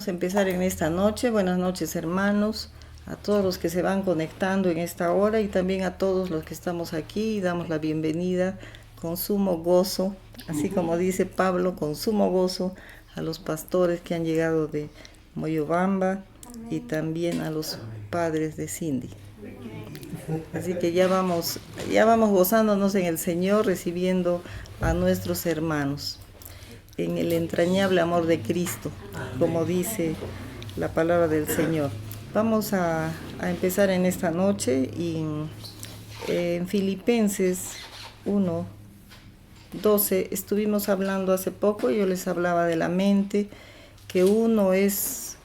Vamos a empezar en esta noche. Buenas noches, hermanos, a todos los que se van conectando en esta hora y también a todos los que estamos aquí. Damos la bienvenida con sumo gozo, así como dice Pablo, con sumo gozo a los pastores que han llegado de Moyobamba y también a los padres de Cindy. Así que ya vamos gozándonos en el Señor, recibiendo a nuestros hermanos en el entrañable amor de Cristo, como dice la palabra del Señor. Vamos a empezar en esta noche y en Filipenses 1:12 estuvimos hablando hace poco. Yo les hablaba de la mente, que uno es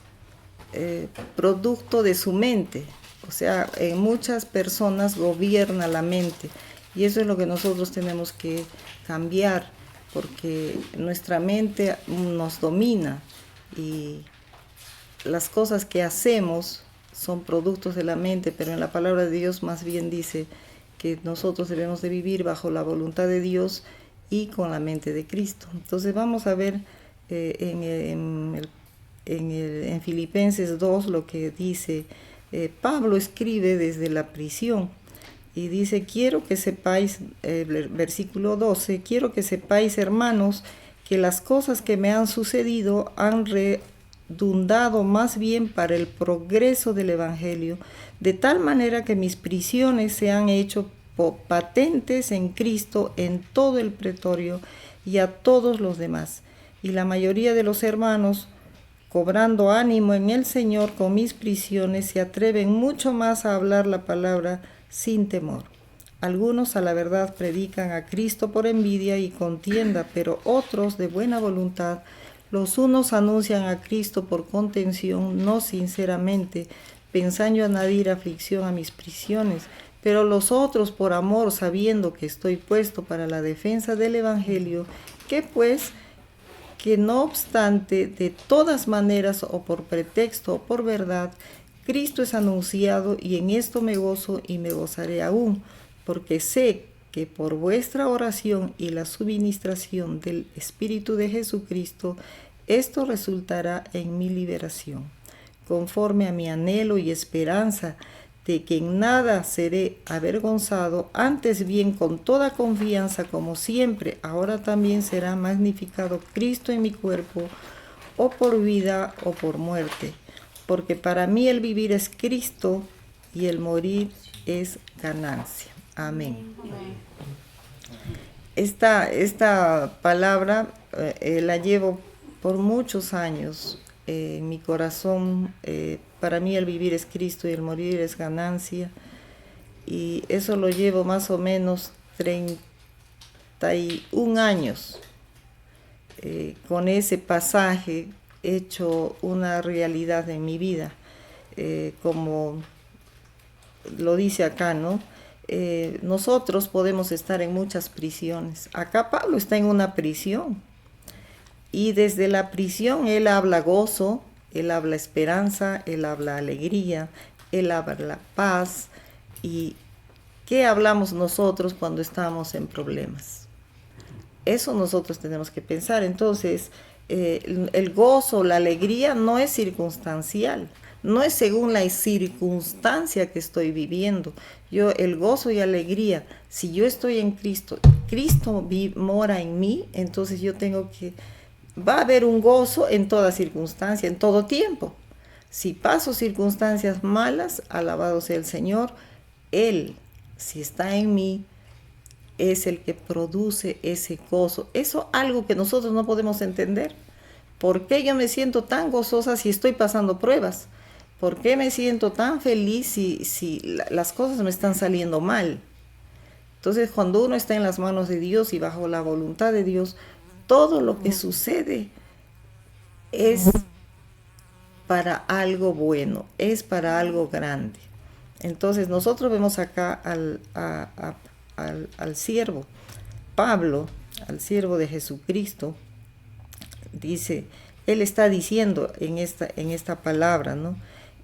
producto de su mente. O sea, en muchas personas gobierna la mente, y eso es lo que nosotros tenemos que cambiar, porque nuestra mente nos domina y las cosas que hacemos son productos de la mente, pero en la palabra de Dios más bien dice que nosotros debemos de vivir bajo la voluntad de Dios y con la mente de Cristo. Entonces vamos a ver en Filipenses 2 lo que dice. Pablo escribe desde la prisión y dice: quiero que sepáis, versículo 12, quiero que sepáis, hermanos, que las cosas que me han sucedido han redundado más bien para el progreso del Evangelio, de tal manera que mis prisiones se han hecho patentes en Cristo en todo el pretorio y a todos los demás. Y la mayoría de los hermanos, cobrando ánimo en el Señor con mis prisiones, se atreven mucho más a hablar la palabra sin temor. Algunos a la verdad predican a Cristo por envidia y contienda, pero otros de buena voluntad. Los unos anuncian a Cristo por contención, no sinceramente, pensando añadir aflicción a mis prisiones, pero los otros por amor, sabiendo que estoy puesto para la defensa del Evangelio, que pues, que no obstante, de todas maneras, o por pretexto o por verdad, Cristo es anunciado, y en esto me gozo y me gozaré aún, porque sé que por vuestra oración y la suministración del Espíritu de Jesucristo, esto resultará en mi liberación, conforme a mi anhelo y esperanza de que en nada seré avergonzado, antes bien con toda confianza, como siempre, ahora también será magnificado Cristo en mi cuerpo, o por vida o por muerte, porque para mí el vivir es Cristo y el morir es ganancia. Amén. Esta palabra la llevo por muchos años en mi corazón. Para mí el vivir es Cristo y el morir es ganancia, y eso lo llevo más o menos 31 años con ese pasaje hecho una realidad en mi vida, como lo dice acá, ¿no? Nosotros podemos estar en muchas prisiones. Acá Pablo está en una prisión, y desde la prisión él habla gozo, él habla esperanza, él habla alegría, él habla paz. ¿Y qué hablamos nosotros cuando estamos en problemas? Eso nosotros tenemos que pensar. Entonces, el gozo, la alegría no es circunstancial, no es según la circunstancia que estoy viviendo. El gozo y alegría, si yo estoy en Cristo, Cristo mora en mí, entonces va a haber un gozo en toda circunstancia, en todo tiempo. Si paso circunstancias malas, alabado sea el Señor, Él, si está en mí, es el que produce ese gozo. Eso es algo que nosotros no podemos entender. ¿Por qué yo me siento tan gozosa si estoy pasando pruebas? ¿Por qué me siento tan feliz si las cosas me están saliendo mal? Entonces, cuando uno está en las manos de Dios y bajo la voluntad de Dios, todo lo que sucede es para algo bueno, es para algo grande. Entonces, nosotros vemos acá al siervo Pablo, al siervo de Jesucristo. Dice, él está diciendo en esta palabra, ¿no?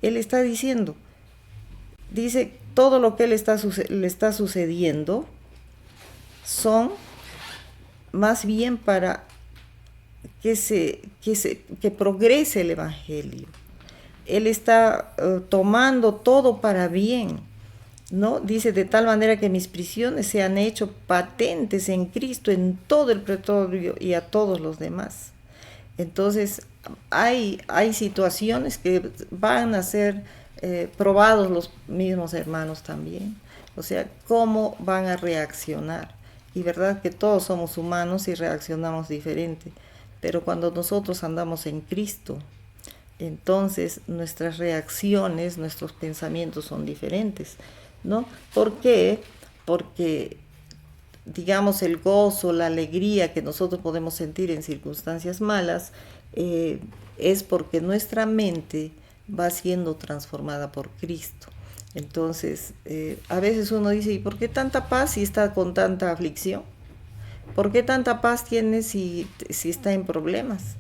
Él está diciendo, dice, todo lo que le está sucediendo son más bien para que progrese el Evangelio. Él está tomando todo para bien, ¿no? Dice, de tal manera que mis prisiones se han hecho patentes en Cristo, en todo el pretorio y a todos los demás. Entonces, hay situaciones que van a ser probados los mismos hermanos también. O sea, cómo van a reaccionar. Y verdad que todos somos humanos y reaccionamos diferente. Pero cuando nosotros andamos en Cristo, entonces nuestras reacciones, nuestros pensamientos son diferentes, ¿no? ¿Por qué? Porque, digamos, el gozo, la alegría que nosotros podemos sentir en circunstancias malas, es porque nuestra mente va siendo transformada por Cristo. Entonces, a veces uno dice, ¿y por qué tanta paz si está con tanta aflicción? ¿Por qué tanta paz tiene si está en problemas?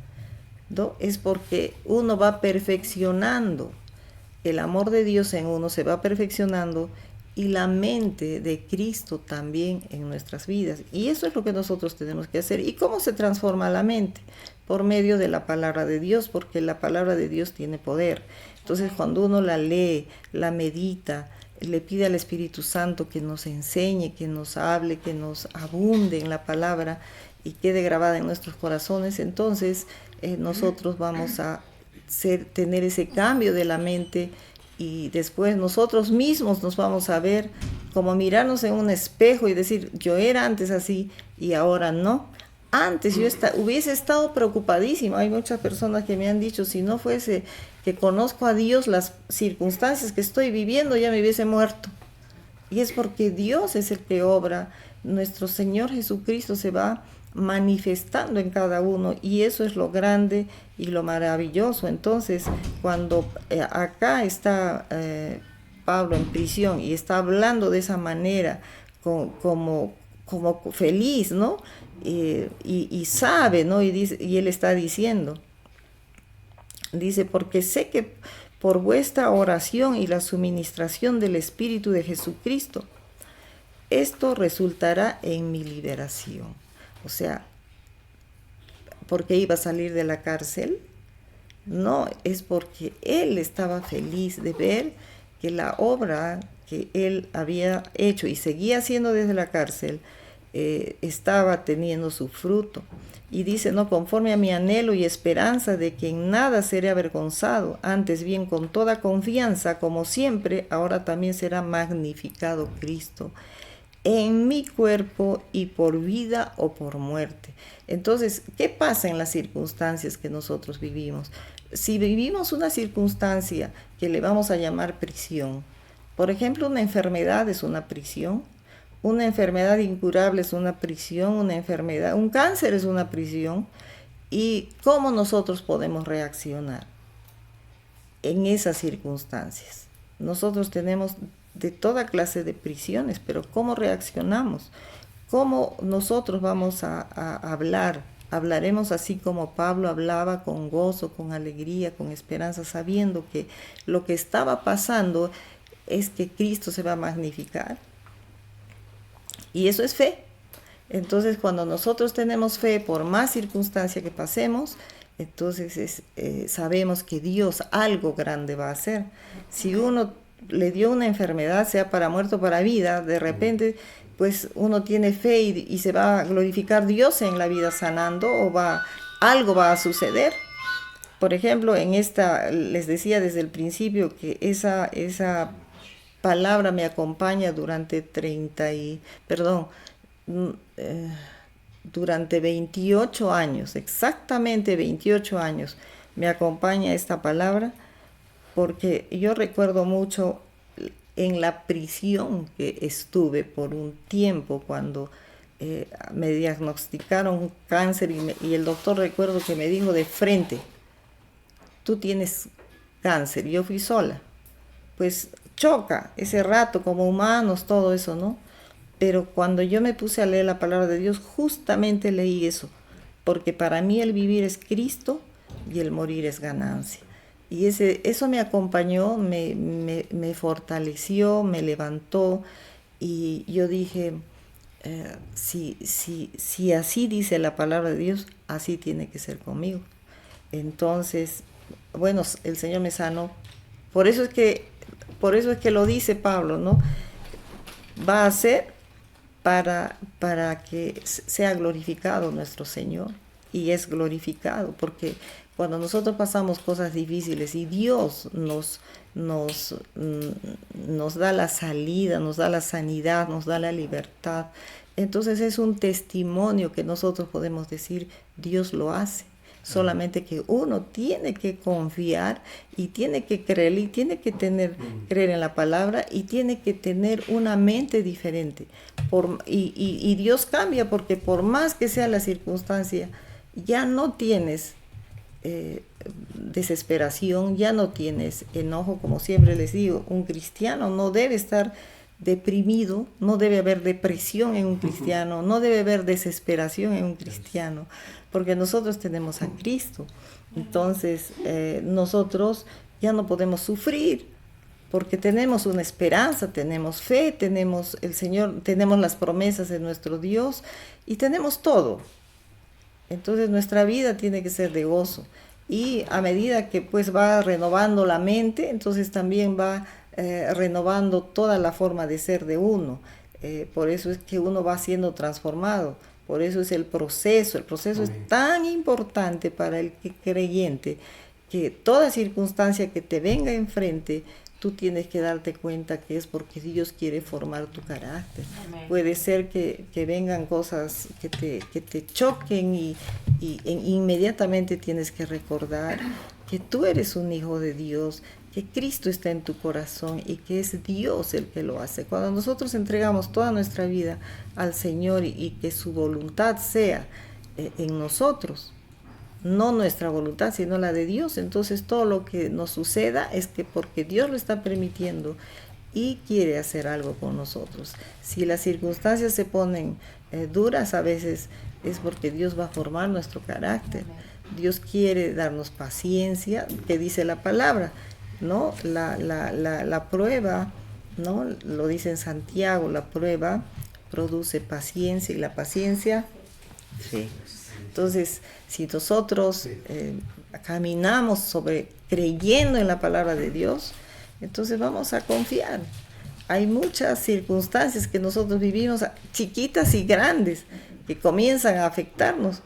¿No? Es porque uno va perfeccionando, el amor de Dios en uno se va perfeccionando y la mente de Cristo también en nuestras vidas. Y eso es lo que nosotros tenemos que hacer. ¿Y cómo se transforma la mente? Por medio de la palabra de Dios, porque la palabra de Dios tiene poder. Entonces, cuando uno la lee, la medita, le pide al Espíritu Santo que nos enseñe, que nos hable, que nos abunde en la palabra y quede grabada en nuestros corazones, entonces nosotros vamos a tener ese cambio de la mente y después nosotros mismos nos vamos a ver como mirarnos en un espejo y decir, yo era antes así y ahora no. Antes yo hubiese estado preocupadísima. Hay muchas personas que me han dicho, si no fuese que conozco a Dios, las circunstancias que estoy viviendo ya me hubiese muerto. Y es porque Dios es el que obra. Nuestro Señor Jesucristo se va manifestando en cada uno y eso es lo grande y lo maravilloso. Entonces, cuando acá está Pablo en prisión y está hablando de esa manera como feliz, ¿no? Y sabe, ¿no? Y él está diciendo, dice, porque sé que por vuestra oración y la suministración del Espíritu de Jesucristo, esto resultará en mi liberación. O sea, ¿por qué iba a salir de la cárcel? No, es porque él estaba feliz de ver que la obra que él había hecho y seguía haciendo desde la cárcel estaba teniendo su fruto. Y dice, no, conforme a mi anhelo y esperanza de que en nada seré avergonzado, antes bien con toda confianza, como siempre, ahora también será magnificado Cristo en mi cuerpo y por vida o por muerte. Entonces, ¿qué pasa en las circunstancias que nosotros vivimos? Si vivimos una circunstancia que le vamos a llamar prisión, por ejemplo, una enfermedad es una prisión, una enfermedad incurable es una prisión, un cáncer es una prisión, ¿y cómo nosotros podemos reaccionar en esas circunstancias? Nosotros tenemos de toda clase de prisiones, pero ¿cómo reaccionamos? ¿Cómo nosotros vamos a hablar? Hablaremos así como Pablo hablaba, con gozo, con alegría, con esperanza, sabiendo que lo que estaba pasando es que Cristo se va a magnificar. Y eso es fe. Entonces, cuando nosotros tenemos fe, por más circunstancia que pasemos, entonces sabemos que Dios algo grande va a hacer. Si uno le dio una enfermedad, sea para muerte o para vida, de repente pues uno tiene fe y se va a glorificar Dios en la vida sanando o algo va a suceder. Por ejemplo, les decía desde el principio que esa palabra me acompaña durante durante 28 años, exactamente 28 años me acompaña esta palabra, porque yo recuerdo mucho en la prisión que estuve por un tiempo cuando me diagnosticaron cáncer y el doctor, recuerdo que me dijo de frente, tú tienes cáncer. Yo fui sola, pues choca ese rato como humanos, todo eso, ¿no? Pero cuando yo me puse a leer la palabra de Dios, justamente leí eso, porque para mí el vivir es Cristo y el morir es ganancia. Y eso me acompañó, me fortaleció, me levantó y yo dije, si así dice la palabra de Dios, así tiene que ser conmigo. Entonces, bueno, el Señor me sanó. Por eso es que lo dice Pablo, ¿no? Va a ser para que sea glorificado nuestro Señor. Y es glorificado, porque cuando nosotros pasamos cosas difíciles y Dios nos da la salida, nos da la sanidad, nos da la libertad, entonces es un testimonio que nosotros podemos decir, Dios lo hace. Solamente que uno tiene que confiar y tiene que creer y tiene que creer en la palabra y tiene que tener una mente diferente. Y Dios cambia, porque por más que sea la circunstancia, ya no tienes desesperación, ya no tienes enojo. Como siempre les digo, un cristiano no debe estar deprimido, no debe haber depresión en un cristiano, no debe haber desesperación en un cristiano, porque nosotros tenemos a Cristo. Entonces nosotros ya no podemos sufrir, porque tenemos una esperanza, tenemos fe, tenemos el Señor, tenemos las promesas de nuestro Dios y tenemos todo. Entonces nuestra vida tiene que ser de gozo, y a medida que pues va renovando la mente, entonces también va renovando toda la forma de ser de uno. Por eso es que uno va siendo transformado, por eso es el proceso es tan importante para el creyente, que toda circunstancia que te venga enfrente, tú tienes que darte cuenta que es porque Dios quiere formar tu carácter. Amén. Puede ser que vengan cosas que te choquen y inmediatamente tienes que recordar que tú eres un hijo de Dios, que Cristo está en tu corazón y que es Dios el que lo hace. Cuando nosotros entregamos toda nuestra vida al Señor y que su voluntad sea en nosotros, no nuestra voluntad, sino la de Dios, entonces todo lo que nos suceda es que porque Dios lo está permitiendo y quiere hacer algo con nosotros. Si las circunstancias se ponen duras, a veces es porque Dios va a formar nuestro carácter. Dios quiere darnos paciencia, que dice la palabra, ¿no? La prueba, ¿no? Lo dice en Santiago, la prueba produce paciencia, y la paciencia, fe. Entonces, si nosotros caminamos creyendo en la palabra de Dios, entonces vamos a confiar. Hay muchas circunstancias que nosotros vivimos, chiquitas y grandes, que comienzan a afectarnos,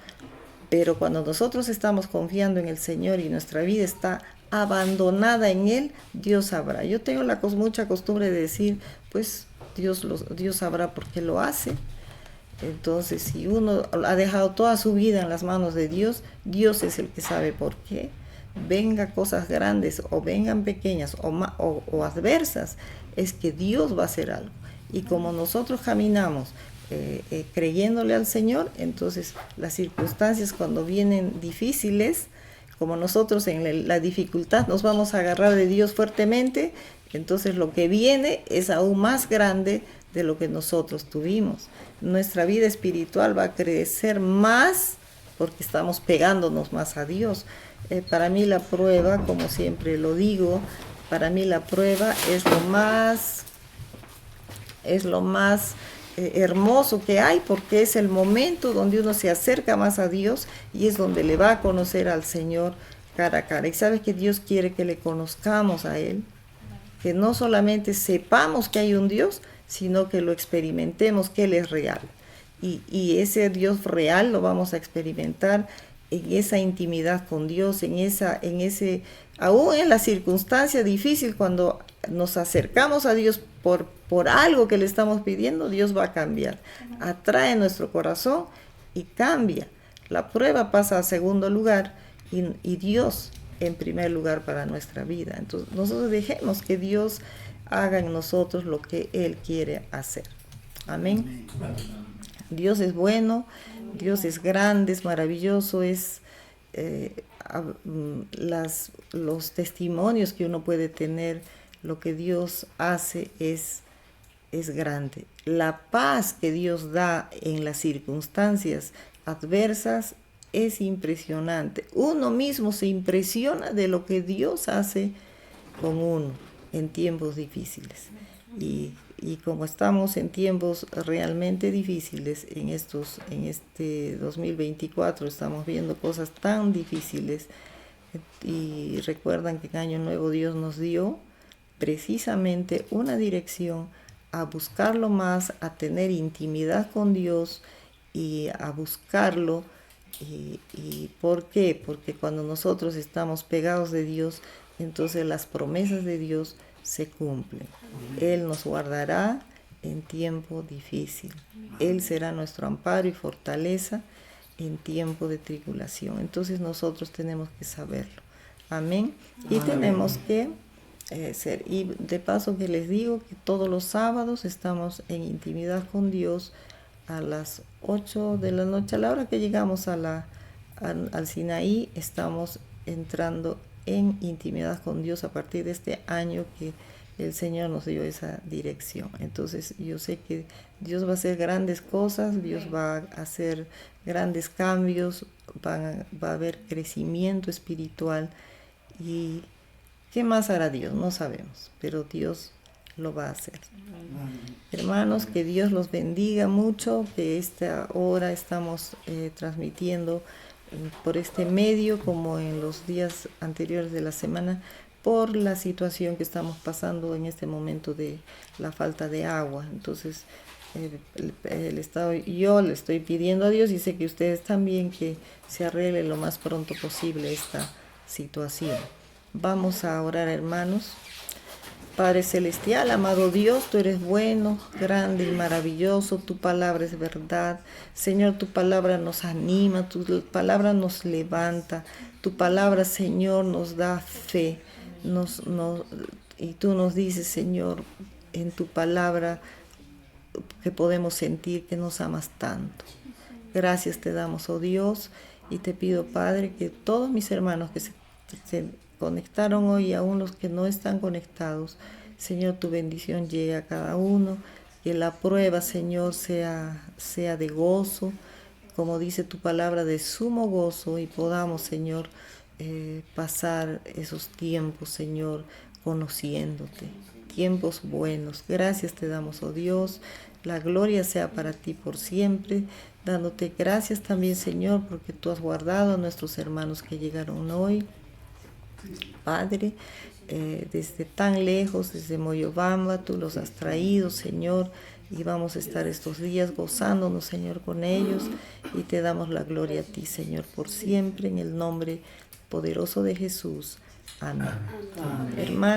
pero cuando nosotros estamos confiando en el Señor y nuestra vida está abandonada en Él, Dios sabrá. Yo tengo mucha costumbre de decir, pues Dios sabrá por qué lo hace. Entonces, si uno ha dejado toda su vida en las manos de Dios, Dios es el que sabe por qué. Venga cosas grandes o vengan pequeñas o adversas, es que Dios va a hacer algo. Y como nosotros caminamos creyéndole al Señor, entonces las circunstancias cuando vienen difíciles, como nosotros en la dificultad nos vamos a agarrar de Dios fuertemente, entonces lo que viene es aún más grande de lo que nosotros tuvimos. Nuestra vida espiritual va a crecer más porque estamos pegándonos más a Dios. Para mí la prueba, como siempre lo digo, para mí la prueba es lo más hermoso que hay, porque es el momento donde uno se acerca más a Dios y es donde le va a conocer al Señor cara a cara. Y sabe que Dios quiere que le conozcamos a Él, que no solamente sepamos que hay un Dios, sino que lo experimentemos, que Él es real. Y ese Dios real lo vamos a experimentar en esa intimidad con Dios, aún en la circunstancia difícil, cuando nos acercamos a Dios por algo que le estamos pidiendo, Dios va a cambiar. Atrae nuestro corazón y cambia. La prueba pasa a segundo lugar y Dios en primer lugar para nuestra vida. Entonces nosotros dejemos que Dios haga en nosotros lo que Él quiere hacer. Amén. Dios es bueno, Dios es grande, es maravilloso, los testimonios que uno puede tener, lo que Dios hace es grande. La paz que Dios da en las circunstancias adversas es impresionante. Uno mismo se impresiona de lo que Dios hace con uno en tiempos difíciles. Y como estamos en tiempos realmente difíciles, en este 2024 estamos viendo cosas tan difíciles, y recuerdan que en Año Nuevo Dios nos dio precisamente una dirección a buscarlo más, a tener intimidad con Dios y a buscarlo. ¿Y por qué? Porque cuando nosotros estamos pegados de Dios, entonces las promesas de Dios se cumplen. Él nos guardará en tiempo difícil. Él será nuestro amparo y fortaleza en tiempo de tribulación. Entonces nosotros tenemos que saberlo. Amén. Y tenemos que ser. Y de paso que les digo que todos los sábados estamos en intimidad con Dios a las 8 de la noche, a la hora que llegamos al Sinaí, estamos entrando en intimidad con Dios a partir de este año que el Señor nos dio esa dirección. Entonces yo sé que Dios va a hacer grandes cosas, Dios va a hacer grandes cambios, va a haber crecimiento espiritual. ¿Y qué más hará Dios? No sabemos, pero Dios lo va a hacer. Hermanos, que Dios los bendiga mucho, que esta hora estamos transmitiendo por este medio como en los días anteriores de la semana, por la situación que estamos pasando en este momento de la falta de agua. Entonces yo le estoy pidiendo a Dios, y sé que ustedes también, que se arregle lo más pronto posible esta situación. Vamos a orar, hermanos. Padre celestial, amado Dios, tú eres bueno, grande y maravilloso, tu palabra es verdad. Señor, tu palabra nos anima, tu palabra nos levanta, tu palabra, Señor, nos da fe. Y tú nos dices, Señor, en tu palabra que podemos sentir que nos amas tanto. Gracias te damos, oh Dios, y te pido, Padre, que todos mis hermanos que se conectaron hoy, y aún los que no están conectados, Señor, tu bendición llegue a cada uno, que la prueba, Señor, sea de gozo, como dice tu palabra, de sumo gozo, y podamos, Señor, pasar esos tiempos, Señor, conociéndote, tiempos buenos. Gracias te damos, oh Dios, la gloria sea para ti por siempre, dándote gracias también, Señor, porque tú has guardado a nuestros hermanos que llegaron hoy, Padre, desde tan lejos, desde Moyobamba, tú los has traído, Señor, y vamos a estar estos días gozándonos, Señor, con ellos, y te damos la gloria a ti, Señor, por siempre, en el nombre poderoso de Jesús. Amén. Hermanos.